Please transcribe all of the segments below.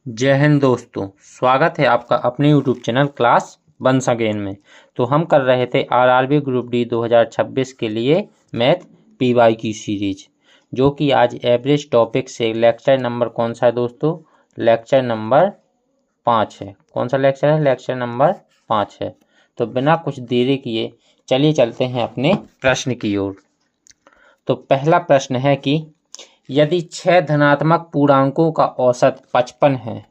जय हिंद दोस्तों, स्वागत है आपका अपने YouTube channel class once again में। तो हम कर रहे थे आरआरबी ग्रुप डी 2026 के लिए मैथ पीवाई की सीरीज, जो कि आज एवरेज टॉपिक से लेक्चर नंबर कौन सा है दोस्तों? लेक्चर नंबर 5 है। कौन सा लेक्चर है? लेक्चर नंबर 5 है। तो बिना कुछ देरी किए चलिए चलते हैं अपने प्रश्न की ओर। तो पहला प्रश्न है कि यदि 6 धनात्मक पूर्णांकों का औसत 55 है।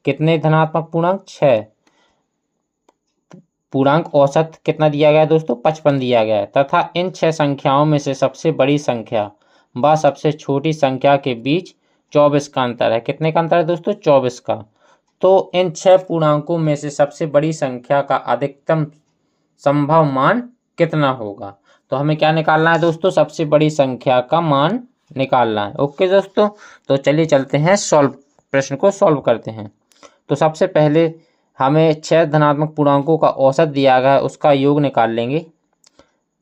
कितने धनात्मक पूर्णांक? 6 पूर्णांक औसत कितना दिया गया है दोस्तों? 55 दिया गया है, तथा इन 6 संख्याओं में से सबसे बड़ी संख्या व सबसे छोटी संख्या के बीच 24 का अंतर है। कितने का अंतर है दोस्तों? 24 का। तो इन 6 पूर्णांकों में से सबसे बड़ी संख्या का अधिकतम संभव मान कितना होगा? तो हमें क्या निकालना है दोस्तों? सबसे बड़ी संख्या का मान निकालना है। ओके दोस्तों, तो चलिए चलते हैं प्रश्न को सॉल्व करते हैं। तो सबसे पहले हमें 6 धनात्मक पूर्णांकों का औसत दिया गया है, उसका योग निकाल लेंगे।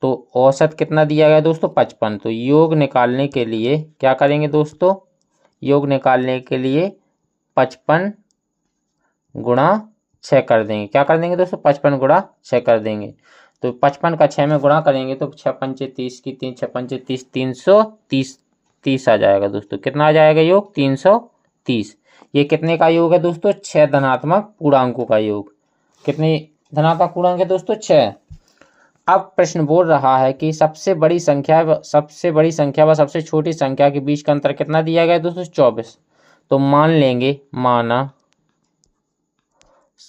तो औसत कितना दिया गया है दोस्तों? 55। तो योग निकालने के लिए क्या करेंगे दोस्तों? योग निकालने के लिए 55 गुणा 6 कर देंगे। क्या कर देंगे दोस्तों? 55 गुणा 6 कर देंगे। तो 55 का 6 में गुणा करेंगे तो 6 पंचे 30 की 3 6 पंचे 30 330 आ जाएगा दोस्तों। कितना आ जाएगा योग? 330। ये कितने का योग है दोस्तों? 6 धनात्मक पूर्णांकों का योग। कितने धनात्मक पूर्णांक है दोस्तों? 6। अब प्रश्न बोल रहा है कि सबसे बड़ी संख्या व सबसे छोटी संख्या के बीच का अंतर कितना दिया गया है दोस्तों? 24। तो मान लेंगे, माना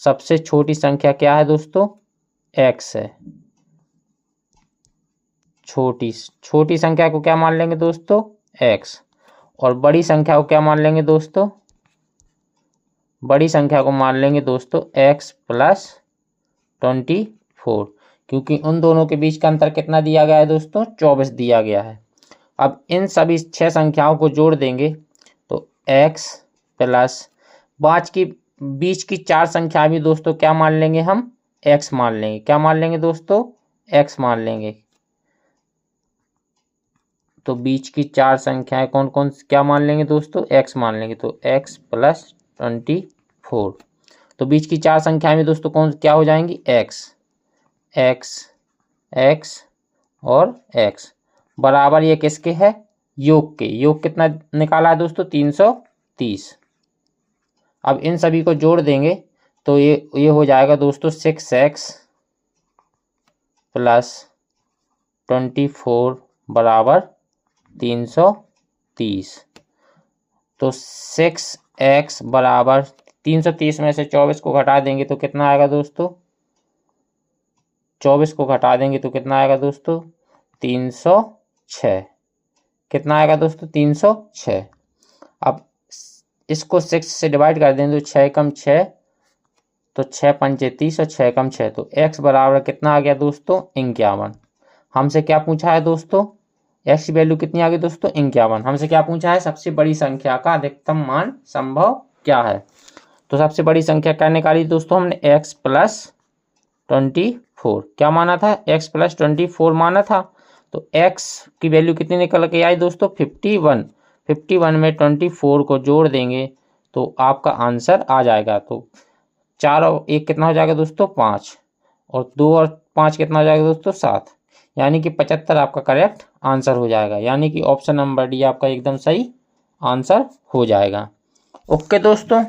सबसे छोटी संख्या क्या है दोस्तों? x है। छोटी संख्या को क्या मान लेंगे दोस्तों? x। और बड़ी संख्या को क्या मान लेंगे दोस्तों? बड़ी संख्या को मान लेंगे दोस्तों x प्लस 24, क्योंकि उन दोनों के बीच का अंतर कितना दिया गया है दोस्तों? 24 दिया गया है। अब इन सभी 6 संख्याओं को जोड़ देंगे तो x प्लस बीच की 4 संख्या भी दोस्तों क्या मान लेंगे हम? x मान लेंगे। क्या मान लेंगे दोस्तों? x मान लेंगे। तो बीच की 4 संख्याएं कौन कौन क्या मान लेंगे दोस्तों? x मान लेंगे। तो x प्लस 24। तो बीच की 4 संख्याएं में दोस्तों कौन क्या हो जाएंगी? x और x बराबर ये किसके है? योग के। योग कितना निकाला है दोस्तों? 330। अब इन सभी को जोड़ देंगे तो ये हो जाएगा दोस्तों 6x प्लस 24 बराबर 330। तो 6x बराबर 330 में से 24 को घटा देंगे तो कितना आएगा दोस्तों? 24 को घटा देंगे तो कितना आएगा दोस्तों? 306। कितना आएगा दोस्तों? 306। अब इसको 6 से डिवाइड कर दें तो 6 कम 6, तो 6 पंचे 30 और 6 कम 6, तो x बराबर कितना आ गया दोस्तों? 51। हमसे क्या पूछा है दोस्तों? x की वैल्यू कितनी आ गई दोस्तों? 51। हमसे क्या पूछा है? सबसे बड़ी संख्या का अधिकतम मान संभव क्या है? तो सबसे बड़ी संख्या क्या निकाली दोस्तों हमने? x plus 24। क्या माना था? x प्लस 24 माना था। तो x की वैल्यू कितनी निकल के आई दोस्तों? 51। 51 में 24 को जोड़ देंगे तो आपका आंसर आ जाएगा। तो 4 और 1 कितना हो जाएगा दोस्तों? 5। और 2 और 5 कितना हो जाएगा दोस्तों? 7। यानी कि 75 आपका करेक्ट आंसर हो जाएगा। यानी कि ऑप्शन नंबर डी आपका एकदम सही आंसर हो जाएगा। ओके दोस्तों,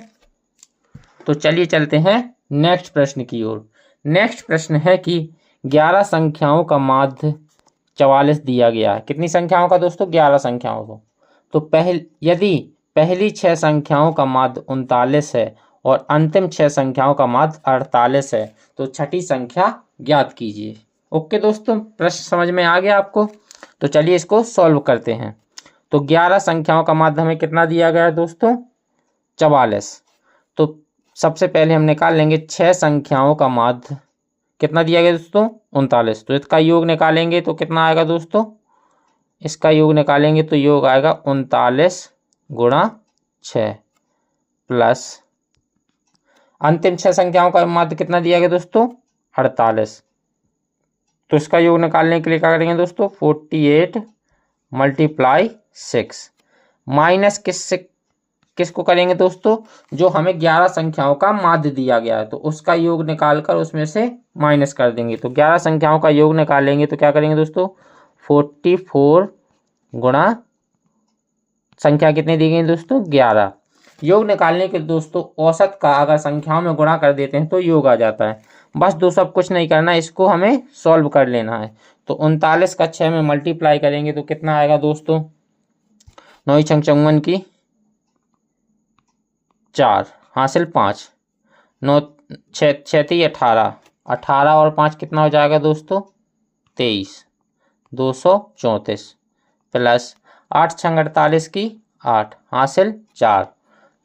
तो चलिए चलते हैं नेक्स्ट प्रश्न की ओर। नेक्स्ट प्रश्न है कि 11 संख्याओं का माध्य 44 दिया गया है। कितनी संख्याओं का दोस्तों? 11 संख्याओं को। तो यदि पहली 6 संख्याओं का माध्य 39 है और अंतिम 6 संख्याओं का माध्य 48 है, तो छठी संख्या ज्ञात कीजिए। ओके दोस्तों, प्रश्न समझ में आ गया आपको? तो चलिए इसको सॉल्व करते हैं। तो 11 संख्याओं का माध्य हमें कितना दिया गया है दोस्तों? 44। तो सबसे पहले हम निकाल लेंगे 6 संख्याओं का माध्य कितना दिया गया दोस्तों? 39। तो इसका योग निकालेंगे तो कितना आएगा दोस्तों? इसका योग निकालेंगे तो योग आएगा 39 गुणा 6 प्लस अंतिम 6 संख्याओं का माध्य कितना दिया गया दोस्तों? 48। तो इसका योग निकालने के लिए क्या करेंगे दोस्तों? 48 मल्टीप्लाई 6 माइनस किसको करेंगे दोस्तों, जो हमें 11 संख्याओं का माध्य दिया गया है तो उसका योग निकालकर उसमें से माइनस कर देंगे। तो 11 संख्याओं का योग निकालेंगे तो क्या करेंगे दोस्तों, 44 गुणा संख्या कितनी दी गई दोस्तों, 11। योग निकालने के दोस्तों औसत का अगर संख्याओं में गुणा कर देते हैं तो योग आ जाता है। बस दोस्तों अब कुछ नहीं करना, इसको हमें सॉल्व कर लेना है। तो 39 का 6 में मल्टीप्लाई करेंगे तो कितना आएगा दोस्तों, 9 छंग 54 की 4 हासिल 5, 9 6 थी 18, 18 और 5 कितना हो जाएगा दोस्तों, 23, 234 प्लस 8 छंग 48 की 8 हासिल 4,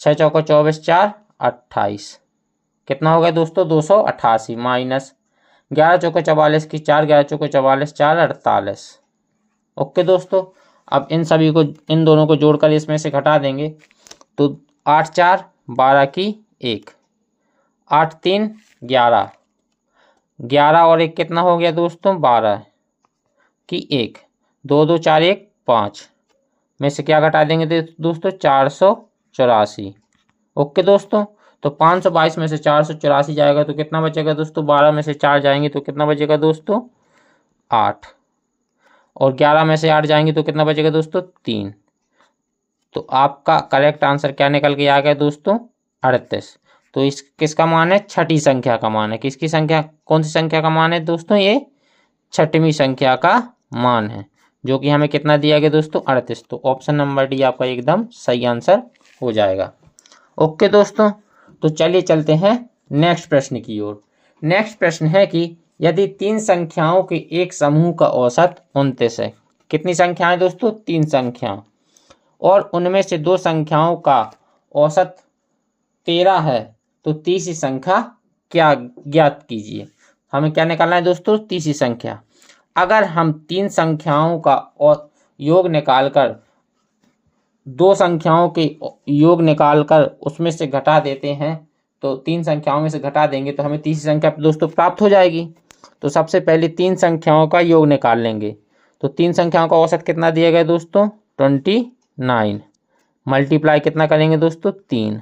6 चौको 24 4 28, कितना हो गया दोस्तों 288 माइनस 11 चौको 44 की 4, 11 चौको 44 4 48। ओके दोस्तों, अब इन सभी को, इन दोनों को जोड़कर इसमें से घटा देंगे तो 8 4 12 की 1, 8 3 11, 11 और 1 कितना हो गया दोस्तों, 12 की 1, 2 2 4 1 5 में से क्या घटा देंगे दोस्तों, 484। ओके दोस्तों, तो 522 में से 484 जाएगा तो कितना बचेगा दोस्तों, 12 में से 4 जाएंगे तो कितना बचेगा दोस्तों, 8, और 11 में से 8 जाएंगे तो कितना बचेगा दोस्तों, 3। तो आपका करेक्ट आंसर क्या निकल के आ गया दोस्तों, 38। तो इस किसका मान है, छठी संख्या का मान है। किसकी संख्या, कौन सी संख्या का मान है दोस्तों, ये छठवीं संख्या का मान है, जो कि हमें कितना दिया गया दोस्तों, 38। तो ऑप्शन नंबर डी आपका एकदम सही आंसर हो जाएगा। ओके दोस्तों, तो चलिए चलते हैं नेक्स्ट प्रश्न की ओर। नेक्स्ट प्रश्न है कि यदि 3 संख्याओं के एक समूह का औसत 29 है, कितनी संख्याएं दोस्तों, 3 संख्या, और उनमें से 2 संख्याओं का औसत 13 है तो तीसरी संख्या क्या ज्ञात कीजिए। हमें क्या निकालना है दोस्तों, तीसरी संख्या। अगर हम 3 संख्याओं का योग निकालकर 2 संख्याओं के योग निकालकर उसमें से घटा देते हैं तो 3 संख्याओं में से घटा देंगे तो हमें तीसरी संख्या दोस्तों प्राप्त हो जाएगी। तो सबसे पहले 3 संख्याओं का योग निकाल लेंगे। तो 3 संख्याओं का औसत कितना दिया गया दोस्तों, 29, मल्टीप्लाई कितना करेंगे दोस्तों, 3,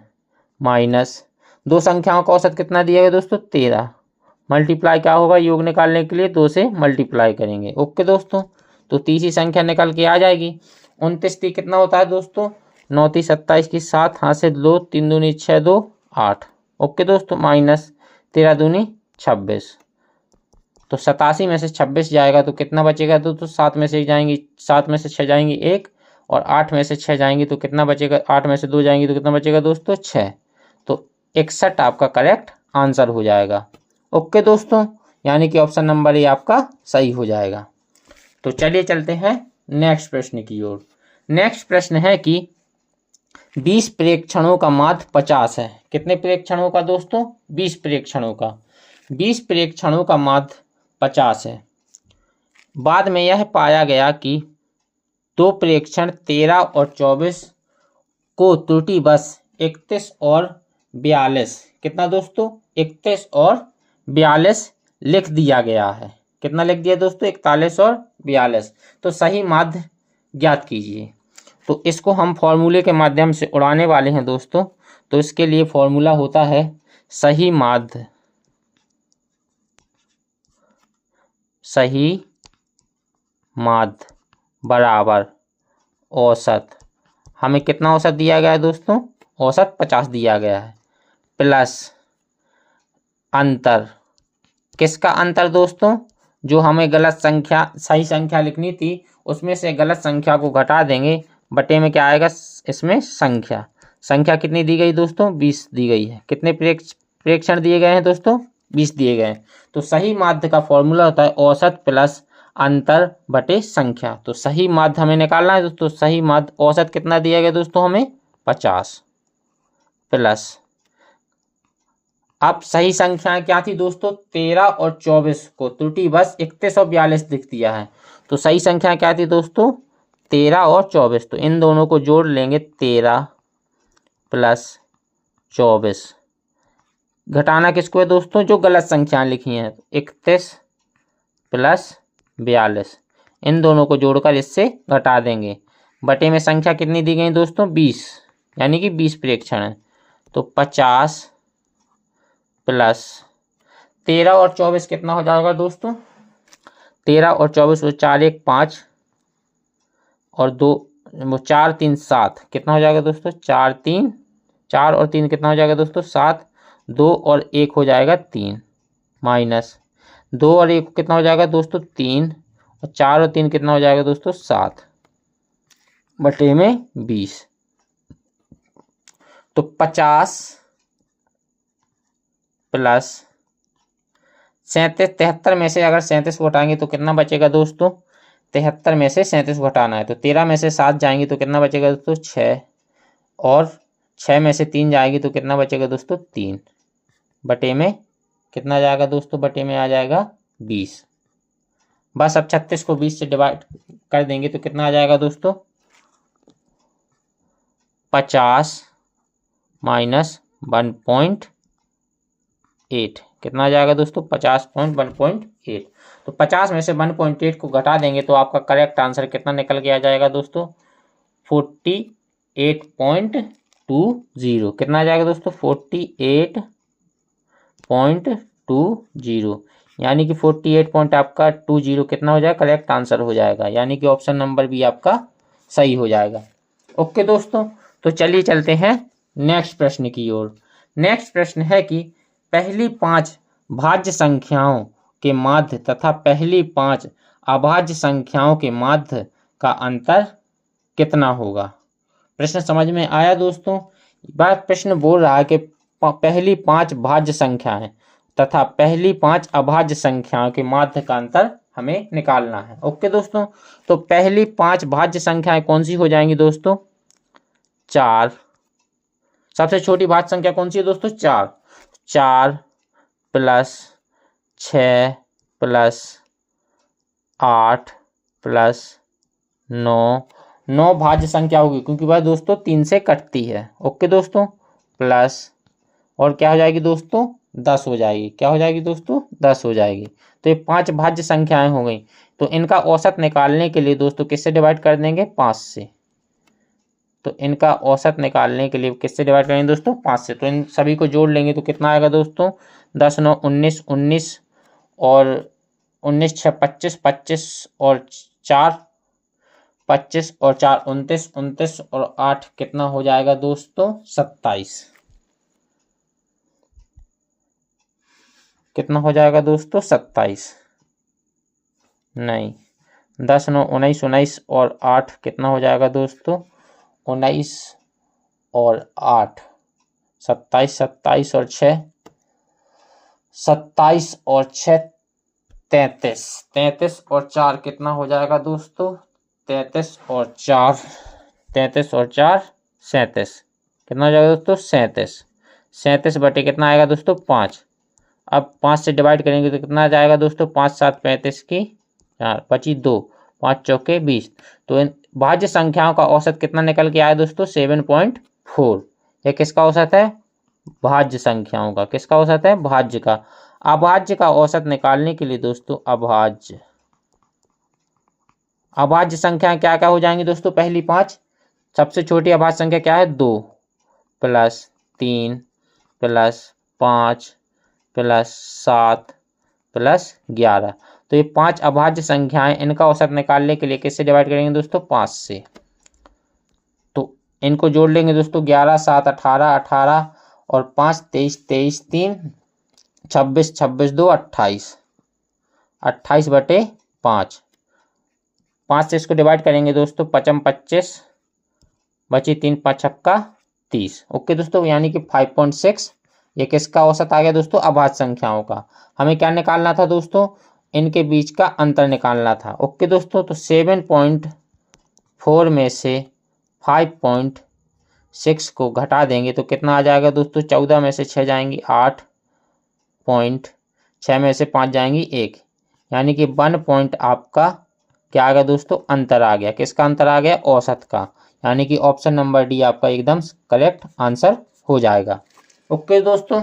माइनस 2 संख्याओं का औसत कितना दिया गया दोस्तों, 13, मल्टीप्लाई क्या होगा, योग निकालने के लिए 2 से मल्टीप्लाई करेंगे। ओके दोस्तों, तो तीसरी संख्या निकल के आ जाएगी। 29 कितना होता है दोस्तों, 9 3 27 की 7 हाथ से 2, 3 दूनी 6 2 8। ओके दोस्तों, माइनस 13 दूनी 26, तो 87 में से 26 जाएगा तो कितना बचेगा दोस्तों, 7 में से जाएंगी, 7 में से 6 जाएंगी 1, और 8 में से 6 जाएंगी तो कितना बचेगा, 8 में से 2 जाएंगी तो कितना बचेगा दोस्तों, 6। तो 61 आपका करेक्ट आंसर हो जाएगा। ओके दोस्तों, यानी कि ऑप्शन नंबर ए आपका सही हो जाएगा। तो चलिए चलते हैं नेक्स्ट प्रश्न की ओर। नेक्स्ट प्रश्न है कि 20 प्रेक्षणों का माध्य 50 है। कितने प्रेक्षणों का दोस्तों, 20 प्रेक्षणों का। 20 प्रेक्षणों का माध्य 50 है। बाद में यह पाया गया कि 2 प्रेक्षण 13 और 24 को त्रुटिवश 31 और 42, कितना दोस्तों, 31 और 42 लिख दिया गया है। कितना लिख दिया दोस्तों, 41 और 42। तो सही माध्य ज्ञात कीजिए। तो इसको हम फॉर्मूले के माध्यम से उड़ाने वाले हैं दोस्तों। तो इसके लिए फॉर्मूला होता है सही माध्य, सही माध्य बराबर औसत। हमें कितना औसत दिया गया है दोस्तों, औसत 50 दिया गया है, प्लस अंतर। किसका अंतर दोस्तों, जो हमें गलत संख्या सही संख्या लिखनी थी उसमें से गलत संख्या को घटा देंगे, बटे में क्या आएगा, इसमें संख्या। संख्या कितनी दी गई दोस्तों, 20 दी गई है। कितने प्रेक्षण दिए गए हैं दोस्तों, 20 दिए गए हैं। तो सही माध्य का फॉर्मूला होता है औसत प्लस अंतर बटे संख्या। तो सही माध्य हमें निकालना है दोस्तों। सही माध्य औसत कितना दिया गया दोस्तों हमें, 50, प्लस, अब सही संख्याएं क्या थी दोस्तों, 13 और 24 को त्रुटिवश 31 और 42 लिख दिया है। तो सही संख्या क्या थी दोस्तों, 13 और 24। तो इन दोनों को जोड़ लेंगे, 13 प्लस 24। घटाना किसको है दोस्तों, जो गलत संख्याएं लिखी हैं। 31 प्लस 42, इन दोनों को जोड़कर इससे घटा देंगे। बटे में संख्या कितनी दी गई दोस्तों, 20। यानी कि 20 प्रेक्षण है। तो 50 प्लस 13 और 24 कितना हो जाएगा दोस्तों? 13 और 24 तो 4 1 5 और 2 4 3 7 कितना हो जाएगा दोस्तों? 4 और 3 कितना हो जाएगा दोस्तों? 7। 2 और 1 हो जाएगा 3 माइनस 2 और 1 कितना हो जाएगा दोस्तों? 3 और 4 और 3 कितना हो जाएगा दोस्तों? 7 बटे में 20। तो 50 प्लस 73 में से अगर 37 को हटाएंगे तो कितना बचेगा दोस्तों? 73 में से 37 को हटाना है तो 13 में से 7 जाएंगे तो कितना बचेगा दोस्तों? 6 और 6 में से 3 जाएगी तो कितना बचेगा दोस्तों? 3 बटे में कितना जाएगा दोस्तों? बटे में आ जाएगा 20। बस अब 36 को 20 से डिवाइड कर देंगे तो कितना आ जाएगा दोस्तों? 50 माइनस 1.8 कितना आ जाएगा दोस्तों? 50.1.8। तो 50 में से 1.8 को घटा देंगे तो आपका करेक्ट आंसर कितना निकल के आ जाएगा दोस्तों? 48.20 कितना आ जाएगा दोस्तों? 48.20 यानी कि 48 पॉइंट आपका 20 कितना हो जाएगा? करेक्ट आंसर हो जाएगा, यानी कि ऑप्शन नंबर बी आपका सही हो जाएगा। ओके दोस्तों, तो चलिए चलते हैं नेक्स्ट प्रश्न की ओर। नेक्स्ट प्रश्न है कि पहली 5 भाज्य संख्याओं के माध्य तथा पहली 5 अभाज्य संख्याओं के माध्य का अंतर कितना होगा? प्रश्न समझ में आया दोस्तों? बात प्रश्न बोल रहा है कि पहली 5 भाज्य संख्याएं तथा पहली 5 अभाज्य संख्याओं के माध्य का अंतर हमें निकालना है। ओके दोस्तों, तो पहली 5 भाज्य संख्याएं कौन सी हो जाएंगी दोस्तों? 4। सबसे छोटी भाज्य संख्या कौन सी है दोस्तों? 4। 4 प्लस 6 प्लस 8 प्लस 9 भाज्य संख्या होगी क्योंकि वह दोस्तों 3 से कटती है। ओके दोस्तों, प्लस और क्या हो जाएगी दोस्तों? 10 हो जाएगी। क्या हो जाएगी दोस्तों? 10 हो जाएगी। तो ये 5 भाज्य संख्याएं हो गई। तो इनका औसत निकालने के लिए दोस्तों किससे डिवाइड कर देंगे? 5 से। तो इनका औसत निकालने के लिए किससे डिवाइड करेंगे दोस्तों? 5 से। तो इन सभी को जोड़ लेंगे तो कितना आएगा दोस्तों? 10 9 19 19 और 19 6 25 25 और 4 25 और 4 29 29 और 8 कितना हो जाएगा दोस्तों? 27। कितना हो जाएगा दोस्तों? 27 नहीं, 10 9 19 19 और 8 कितना हो जाएगा दोस्तों? 19 और 8 27 27 और 6 27 और 6 33 33 और 4 कितना हो जाएगा दोस्तों? 33 और 4 33 और 4 37 कितना हो जाएगा दोस्तों? 37 37 बटे कितना आएगा दोस्तों? 5। अब 5 से डिवाइड करेंगे तो कितना आ जाएगा दोस्तों? 5 7 35 की 4 बची 2 5 चौके 20। तो इन भाज्य संख्याओं का औसत कितना निकल के आया दोस्तों? 7.4। यह किसका औसत है? भाज्य संख्याओं का। किसका औसत है? भाज्य का। अभाज्य का औसत निकालने के लिए दोस्तों अभाज्य संख्या क्या क्या हो जाएंगी दोस्तों? पहली 5 सबसे छोटी अभाज्य संख्या क्या है? 2 प्लस 3 प्लस 5 प्लस 7 प्लस 11। तो ये 5 अभाज्य संख्याएं, इनका औसत निकालने के लिए किससे डिवाइड करेंगे दोस्तों? 5 से। तो इनको जोड़ लेंगे दोस्तों 11 7 18 18 और 5 23 23 3 26 26 2 28 28 बटे 5। 5 से इसको डिवाइड करेंगे दोस्तों 5 25 बची 3 5 छक्का 30। ओके दोस्तों, यानी कि 5.6 ये किसका औसत आ गया दोस्तों? अभाज्य संख्याओं का। हमें क्या निकालना था दोस्तों? इनके बीच का अंतर निकालना था। ओके दोस्तों, तो 7.4 में से 5.6 को घटा देंगे तो कितना आ जाएगा दोस्तों? 14 में से 6 जाएंगी 8 पॉइंट, 6 में से 5 जाएंगी 1, यानी कि 1 पॉइंट आपका क्या आ गया दोस्तों? अंतर आ गया। किसका अंतर आ गया? औसत का। यानी कि ऑप्शन नंबर डी आपका एकदम करेक्ट आंसर हो जाएगा। ओके दोस्तों,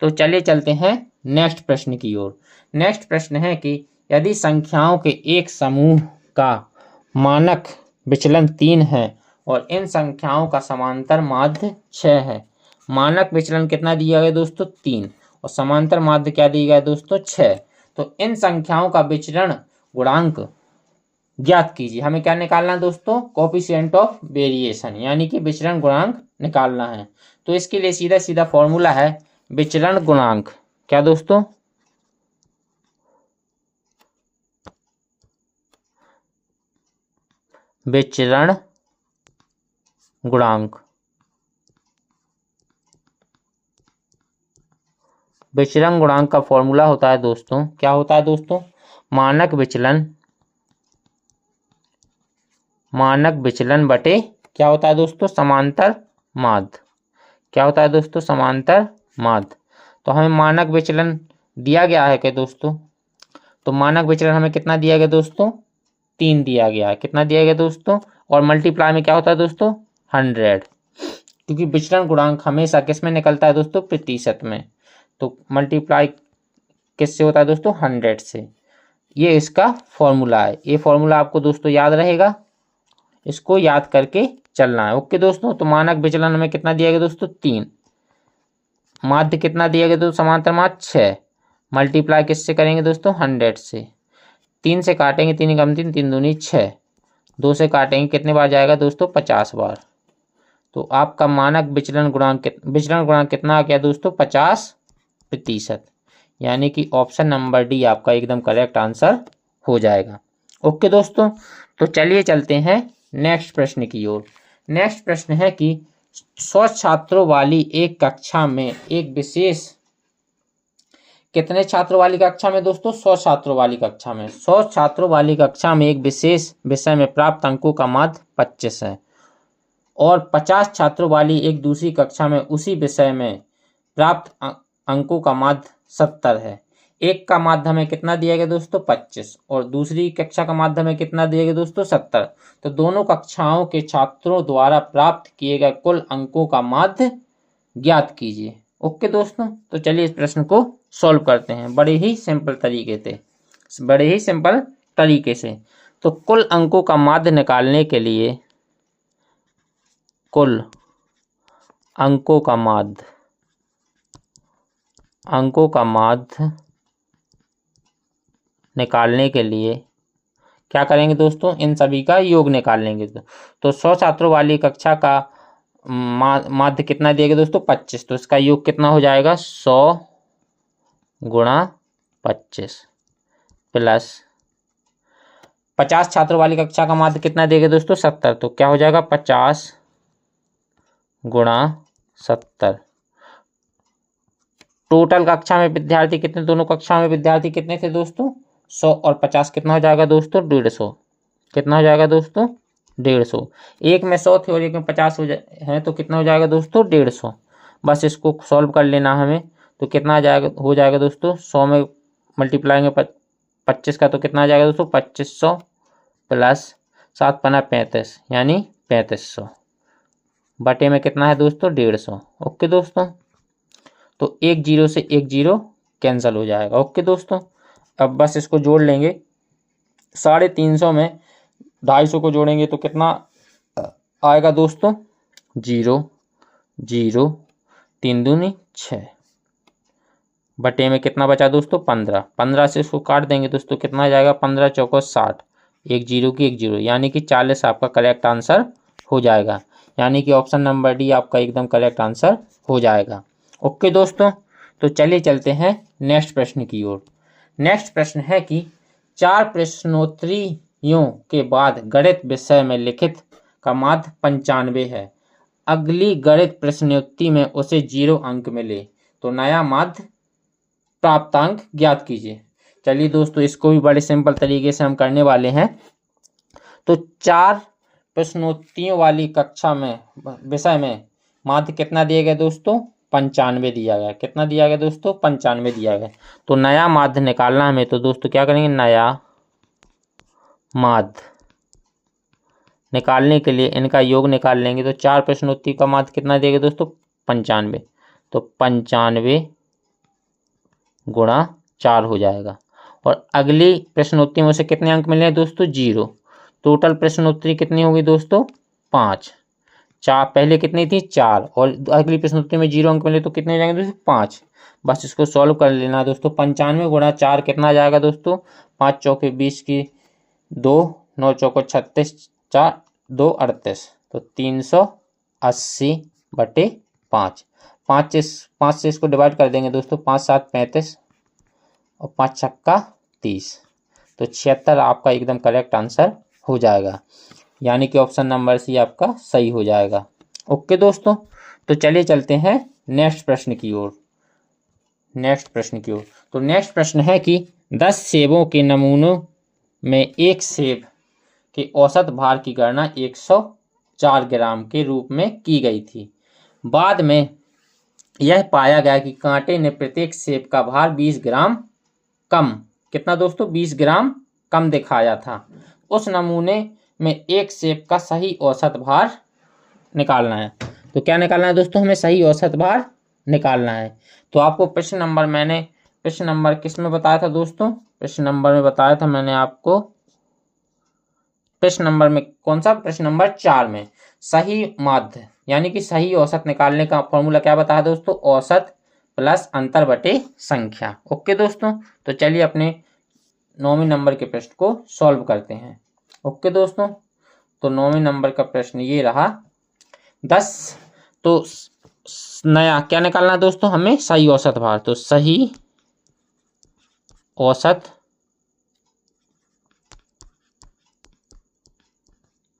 तो चलिए चलते हैं नेक्स्ट प्रश्न की ओर। नेक्स्ट प्रश्न है कि यदि संख्याओं के एक समूह का मानक विचलन 3 है और इन संख्याओं का समांतर माध्य 6 है। मानक विचलन कितना दिया गया दोस्तों 3 और समांतर माध्य क्या दिया गया दोस्तों 6। तो इन संख्याओं का विचरण गुणांक ज्ञात कीजिए। हमें क्या निकालना है दोस्तों कोएफिशिएंट ऑफ वेरिएशन यानी कि विचरण गुणांक निकालना है। तो इसके लिए सीधा सीधा फॉर्मूला है विचरण गुणांक। क्या दोस्तों विचरण गुणांक। विचरण गुणांक का फॉर्मूला होता है दोस्तों क्या होता है दोस्तों मानक विचलन बटे क्या होता है दोस्तों समांतर माध्य। क्या होता है दोस्तों समांतर माध्य। तो हमें मानक विचलन दिया गया है क्या दोस्तों। तो मानक विचलन हमें कितना दिया गया दोस्तों 3 दिया गया है। कितना दिया गया दोस्तों और मल्टीप्लाई में क्या होता है दोस्तों 100 क्योंकि विचलन गुणांक हमेशा किस में निकलता है दोस्तों प्रतिशत में। तो मल्टीप्लाई किससे होता है दोस्तों 100 से। ये इसका फॉर्मूला है। ये फॉर्मूला आपको दोस्तों याद रहेगा इसको याद करके चलना है। ओके दोस्तों। तो मानक विचलन हमें कितना दिया गया दोस्तों 3 माध्य कितना दिया गया दोस्तों समांतर माध्य 6 मल्टीप्लाई किससे करेंगे दोस्तों 100 से। 3 से काटेंगे 3 कम 3 3 दूनी 6 2 से काटेंगे कितने बार जाएगा दोस्तों 50 बार। तो आपका मानक विचलन गुणांक कितना आ गया दोस्तों 50%। यानी कि ऑप्शन नंबर डी आपका एकदम करेक्ट आंसर हो जाएगा। ओके दोस्तों। तो चलिए चलते हैं नेक्स्ट प्रश्न की ओर। नेक्स्ट प्रश्न है कि 100 छात्रों वाली एक कक्षा में एक विशेष कितने छात्रों वाली कक्षा में दोस्तों 100 छात्रों वाली कक्षा में 100 छात्रों वाली कक्षा में एक विशेष विषय में प्राप्त अंकों का माध्य 25 है और 50 छात्रों वाली एक दूसरी कक्षा में उसी विषय में प्राप्त अंकों का माध्य 70 है। एक का माध्य हमें कितना दिया गया दोस्तों 25 और दूसरी कक्षा का माध्य हमें कितना दिया गया दोस्तों 70। तो दोनों कक्षाओं के छात्रों द्वारा प्राप्त किए गए कुल अंकों का माध्य ज्ञात कीजिए। ओके दोस्तों। तो चलिए इस प्रश्न को सॉल्व करते हैं बड़े ही सिंपल तरीके से। तो कुल अंकों का माध्य निकालने के लिए कुल अंकों का माध्य निकालने के लिए क्या करेंगे दोस्तों इन सभी का योग निकाल लेंगे। तो 100 छात्रों वाली कक्षा का माध्य कितना दिया गया दोस्तों 25। तो इसका योग कितना हो जाएगा 100 गुणा 25 प्लस 50 छात्रों वाली कक्षा का माध्य कितना दिया गया दोस्तों 70। तो क्या हो जाएगा 50 गुणा 70। टोटल कक्षा में विद्यार्थी कितने दोनों कक्षा में विद्यार्थी कितने थे दोस्तों 100 और 50 कितना हो जाएगा दोस्तों 150। कितना हो जाएगा दोस्तों 150। एक में 100 थे और एक में 50 है तो कितना हो जाएगा दोस्तों 150। बस इसको सॉल्व कर लेना हमें। तो कितना हो जाएगा दोस्तों 100 में मल्टीप्लाई में 25 का तो कितना आ जाएगा दोस्तों 2500 प्लस 7 पना 35 यानी 3500 बटे में कितना है दोस्तों 150। ओके दोस्तों। तो एक जीरो से एक जीरो कैंसिल हो जाएगा। ओके दोस्तों। अब बस इसको जोड़ लेंगे 350 में 250 को जोड़ेंगे तो कितना आएगा दोस्तों 0 0 3 दूनी 6 बटे में कितना बचा दोस्तों 15। 15 से इसको काट देंगे दोस्तों कितना आ जाएगा 15 चौको 60 एक जीरो की एक जीरो यानी कि 40 आपका करेक्ट आंसर हो जाएगा। यानी कि ऑप्शन नंबर डी आपका एकदम करेक्ट आंसर हो जाएगा। ओके दोस्तों। तो चलिए चलते हैं नेक्स्ट प्रश्न की ओर। नेक्स्ट प्रश्न है कि 4 प्रश्नोत्तरियों के बाद गणित विषय में लिखित का माध्य 95 है। अगली गणित प्रश्नोत्तरी में उसे 0 अंक मिले तो नया माध्य प्राप्तांक ज्ञात कीजिए। चलिए दोस्तों इसको भी बड़े सिंपल तरीके से हम करने वाले हैं। तो 4 प्रश्नोत्तरियों वाली कक्षा में विषय में माध्य कितना दिया गया दोस्तों 95 दिया गया। कितना दिया गया दोस्तों 95 दिया गया। तो नया माध्य निकालना हमें तो दोस्तों क्या करेंगे नया माध्य निकालने के लिए इनका योग निकाल लेंगे। तो 4 प्रश्नोत्तरी का माध्य कितना दिया गया दोस्तों 95। तो 95 गुणा 4 हो जाएगा और अगली प्रश्नोत्तरी में उसे कितने अंक मिले हैं दोस्तों 0। टोटल प्रश्नोत्तरी कितनी होगी दोस्तों 5। चार पहले कितनी थी 4 और अगली प्रश्नोत्तरी में 0 अंक मिले तो कितने हो जाएंगे दोस्तों 5। बस इसको सॉल्व कर लेना दोस्तों। 95 गुणा 4 कितना आ जाएगा दोस्तों 5 चौके 20 की 2, 9 चौको 36, 4 2 38, तो 380/5। 5 से इसको डिवाइड कर देंगे दोस्तों। 5 7 35 और 5 छक्का 30, तो 76 आपका एकदम करेक्ट आंसर हो जाएगा, यानी कि ऑप्शन नंबर सी आपका सही हो जाएगा। ओके दोस्तों, तो चलिए चलते हैं नेक्स्ट प्रश्न की ओर। तो नेक्स्ट प्रश्न है कि 10 सेबों के नमूनों में एक सेब के औसत भार की गणना 104 ग्राम के रूप में की गई थी। बाद में यह पाया गया कि कांटे ने प्रत्येक सेब का भार 20 ग्राम कम, कितना दोस्तों 20 ग्राम कम दिखाया था। उस नमूने में एक सेब का सही औसत भार निकालना है। तो क्या निकालना है दोस्तों, हमें सही औसत भार निकालना है। तो आपको प्रश्न नंबर किस में बताया था दोस्तों, प्रश्न नंबर में बताया था मैंने आपको, प्रश्न नंबर में कौन सा, प्रश्न नंबर 4 में सही माध्य यानी कि सही औसत निकालने का फॉर्मूला क्या बताया दोस्तों, औसत प्लस अंतर बटे संख्या। ओके दोस्तों, तो चलिए अपने 9वें नंबर के प्रश्न को सॉल्व करते हैं। ओके दोस्तों, तो 9वें नंबर का प्रश्न ये रहा 10, तो नया क्या निकालना है दोस्तों, हमें सही औसत भार। तो सही औसत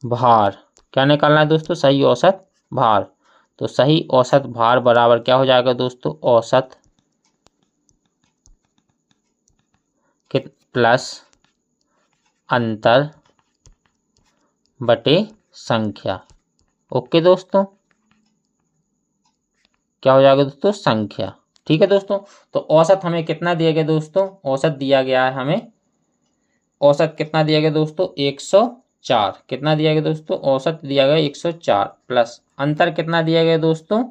भार क्या निकालना है दोस्तों, सही औसत भार। तो सही औसत भार बराबर क्या हो जाएगा दोस्तों, औसत प्लस अंतर बटे संख्या। ओके दोस्तों, क्या हो जाएगा दोस्तों, संख्या। ठीक है दोस्तों, तो औसत हमें कितना दिया गया दोस्तों, औसत दिया गया है हमें, औसत कितना दिया गया दोस्तों 104, कितना दिया गया दोस्तों, औसत दिया गया 104 प्लस अंतर कितना दिया गया दोस्तों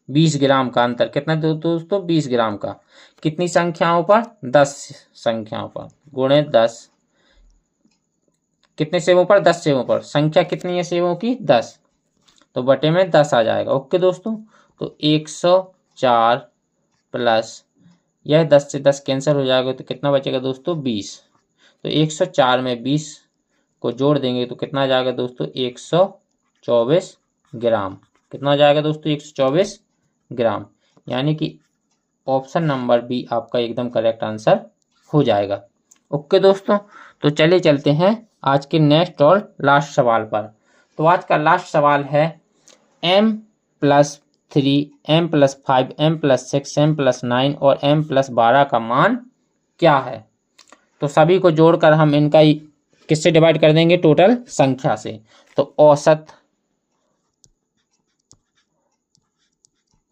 20 ग्राम का अंतर, कितना दोस्तों 20 ग्राम का, कितनी संख्याओं पर 10 संख्याओं पर, गुणे 10, कितने सेवों पर 10 सेवों पर, संख्या कितनी है सेवों की 10, तो बटे में 10 आ जाएगा। ओके दोस्तों, तो 104 प्लस यह 10 से 10 कैंसिल हो जाएगा, तो कितना बचेगा दोस्तों 20, तो 104 में 20 को जोड़ देंगे तो कितना आ जाएगा दोस्तों 124 ग्राम, कितना आ जाएगा दोस्तों 124 ग्राम, यानी कि ऑप्शन नंबर बी आपका एकदम करेक्ट आंसर हो जाएगा। ओके दोस्तों, तो चलिए चलते हैं आज के नेक्स्ट और लास्ट सवाल पर। तो आज का लास्ट सवाल है m+3, m+5, m+6, m+9 और m+12 का मान क्या है। तो सभी को जोड़कर हम इनका किससे डिवाइड कर देंगे, टोटल संख्या से। तो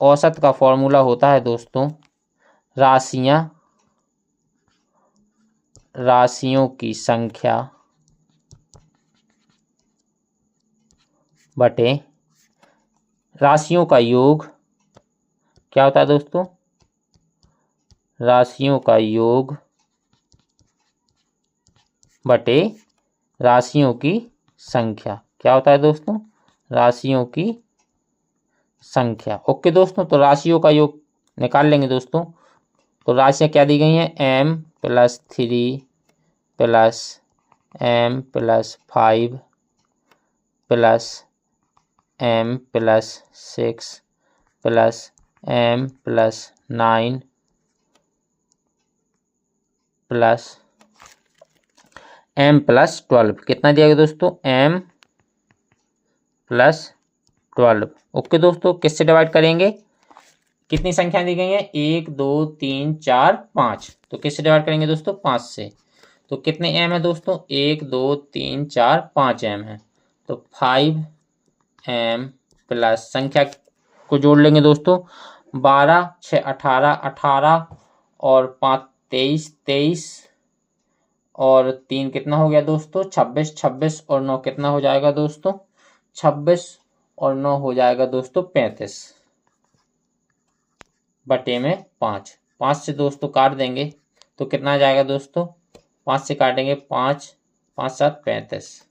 औसत का फॉर्मूला होता है दोस्तों राशियों की संख्या बटे राशियों का योग, क्या होता है दोस्तों, राशियों का योग बटे राशियों की संख्या, क्या होता है दोस्तों, राशियों की संख्या। ओके दोस्तों, तो राशियों का योग निकाल लेंगे दोस्तों। तो राशियाँ क्या दी गई हैं, m+3 plus m+5 plus m+6 plus m+9 plus m+12, कितना दिया गया दोस्तों m+12। ओके दोस्तों, किससे डिवाइड करेंगे, कितनी संख्या दी गई है 1 2 3 4 5, तो किससे डिवाइड करेंगे दोस्तों 5 से। तो कितने m है दोस्तों 1 2 3 4 5 m है, तो 5m प्लस संख्या को जोड़ लेंगे दोस्तों, 12 6 18 18 और 5 23 23 और 3 कितना हो गया दोस्तों 26 26 और 9 कितना हो जाएगा दोस्तों 26 और 9 हो जाएगा दोस्तों 35 बटे में 5। 5 से दोस्तों काट देंगे तो कितना आ जाएगा दोस्तों, 5 से काटेंगे 5 5 7 35,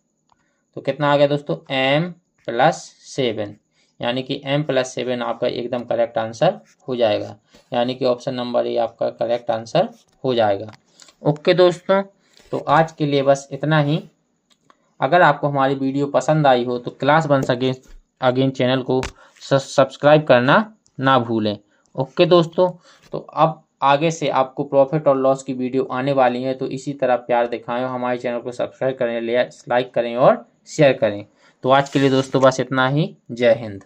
तो कितना आ गया दोस्तों, m+7, यानी कि m+7 आपका एकदम करेक्ट आंसर हो जाएगा, यानी कि ऑप्शन नंबर ए आपका करेक्ट आंसर हो जाएगा। ओके दोस्तों, तो आज के लिए बस इतना ही। अगर आपको हमारी वीडियो पसंद आई हो तो क्लास वंस अगेन चैनल को सब्सक्राइब करना ना भूलें। ओके दोस्तों, तो अब आगे से आपको प्रॉफिट और लॉस की वीडियो आने वाली है, तो इसी तरह प्यार दिखाएं, हमारे चैनल को सब्सक्राइब करें, लाइक करें और शेयर करें। तो आज के लिए दोस्तों बस इतना ही। जय हिंद।